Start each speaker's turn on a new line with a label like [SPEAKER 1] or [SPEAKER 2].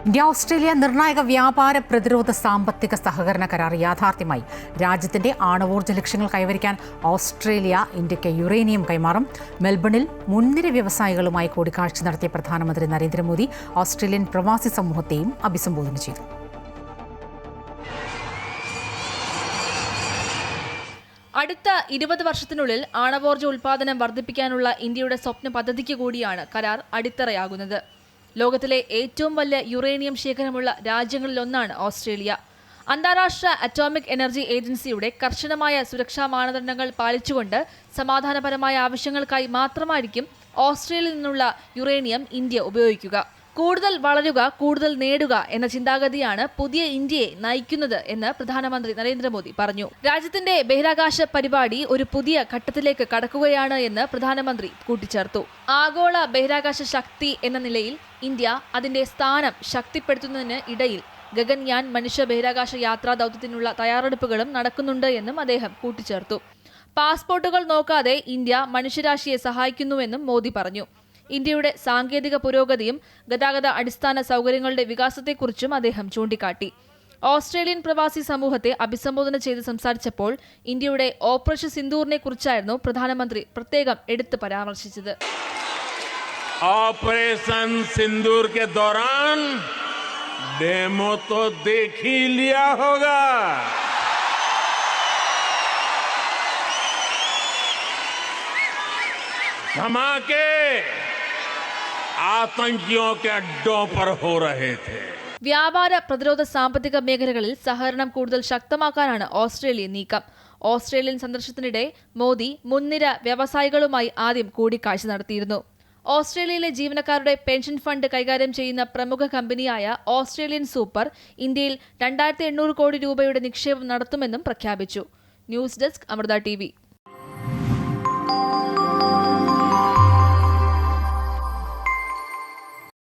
[SPEAKER 1] India Australia നിർണായക വ്യാപാര പ്രതിരോധ സാമ്പത്തിക സഹകരണ കരാർ യാഥാർത്ഥ്യമായി. രാജ്യത്തിന്റെ ആണവോർജ്ജ ലക്ഷ്യങ്ങൾ കൈവരിക്കാൻ ഓസ്ട്രേലിയ ഇന്ത്യയ്ക്ക് യുറേനിയം കൈമാറും. മെൽബണിൽ മുൻനിര വ്യവസായികളുമായി കൂടിക്കാഴ്ച നടത്തിയ പ്രധാനമന്ത്രി നരേന്ദ്രമോദി ഓസ്ട്രേലിയൻ പ്രവാസി സമൂഹത്തെയും അഭിസംബോധന ചെയ്തു.
[SPEAKER 2] അടുത്ത 20 വർഷത്തിനുള്ളിൽ ആണവോർജ്ജ ഉൽപ്പാദനം വർദ്ധിപ്പിക്കാനുള്ള ഇന്ത്യയുടെ സ്വപ്ന പദ്ധതിക്ക് കൂടിയാണ് കരാർ അടിത്തറയാകുന്നത്. ലോകത്തിലെ ഏറ്റവും വലിയ യുറേനിയം ശേഖരമുള്ള രാജ്യങ്ങളിലൊന്നാണ് ഓസ്ട്രേലിയ. അന്താരാഷ്ട്ര അറ്റോമിക് എനർജി ഏജൻസിയുടെ കർശനമായ സുരക്ഷാ മാനദണ്ഡങ്ങൾ പാലിച്ചുകൊണ്ട് സമാധാനപരമായ ആവശ്യങ്ങൾക്കായി മാത്രമായിരിക്കും ഓസ്ട്രേലിയയിൽ നിന്നുള്ള യുറേനിയം ഇന്ത്യ ഉപയോഗിക്കുക. കൂടുതൽ വളരുക, കൂടുതൽ നേടുക എന്ന ചിന്താഗതിയാണ് പുതിയ ഇന്ത്യയെ നയിക്കുന്നത് എന്ന് പ്രധാനമന്ത്രി നരേന്ദ്രമോദി പറഞ്ഞു. രാജ്യത്തിന്റെ ബഹിരാകാശ പരിപാടി ഒരു പുതിയ ഘട്ടത്തിലേക്ക് കടക്കുകയാണ് എന്ന് പ്രധാനമന്ത്രി കൂട്ടിച്ചേർത്തു. ആഗോള ബഹിരാകാശ ശക്തി എന്ന നിലയിൽ ഇന്ത്യ അതിന്റെ സ്ഥാനം ശക്തിപ്പെടുത്തുന്നതിന് ഇടയിൽ ഗഗൻയാൻ മനുഷ്യ ബഹിരാകാശ യാത്രാ ദൗത്യത്തിനുള്ള തയ്യാറെടുപ്പുകളും നടക്കുന്നുണ്ട് എന്നും അദ്ദേഹം കൂട്ടിച്ചേർത്തു. പാസ്പോർട്ടുകൾ നോക്കാതെ ഇന്ത്യ മനുഷ്യരാശിയെ സഹായിക്കുന്നുവെന്നും മോദി പറഞ്ഞു. ഇന്ത്യയുടെ സാങ്കേതിക പുരോഗതിയും ഗതാഗത അടിസ്ഥാന സൗകര്യങ്ങളുടെ വികാസത്തെക്കുറിച്ചും അദ്ദേഹം ചൂണ്ടിക്കാട്ടി. ഓസ്ട്രേലിയൻ പ്രവാസി സമൂഹത്തെ അഭിസംബോധന ചെയ്ത് സംസാരിച്ചപ്പോൾ ഇന്ത്യയുടെ ഓപ്പറേഷൻ സിന്ദൂറിനെ കുറിച്ചായിരുന്നു പ്രധാനമന്ത്രി പ്രത്യേകം എടുത്തു പരാമർശിച്ചത്.
[SPEAKER 3] ऑपरेशन सिंदूर के दौरान डेमो तो देख ही लिया होगा. धमाके आतंकियों के अड्डों पर हो रहे थे.
[SPEAKER 2] വ്യാപാര പ്രതിരോധ സാമ്പത്തിക മേഖലകളിൽ സഹകരണം കൂടുതൽ ശക്തമാക്കാനാണ് ഓസ്ട്രേലിയൻ നീക്കം. ഓസ്ട്രേലിയൻ സന്ദർശനത്തിനിടെ മോദി മുൻനിര വ്യവസായികളുമായി ആദ്യം കൂടിക്കാഴ്ച നടത്തിയിരുന്നു. ഓസ്ട്രേലിയയിലെ ജീവനക്കാരുടെ പെൻഷൻ ഫണ്ട് കൈകാര്യം ചെയ്യുന്ന പ്രമുഖ കമ്പനിയായ ഓസ്ട്രേലിയൻ സൂപ്പർ ഇന്ത്യയിൽ 2800 കോടി രൂപയുടെ നിക്ഷേപം നടത്തുമെന്നും പ്രഖ്യാപിച്ചു. News desk, Amrita TV.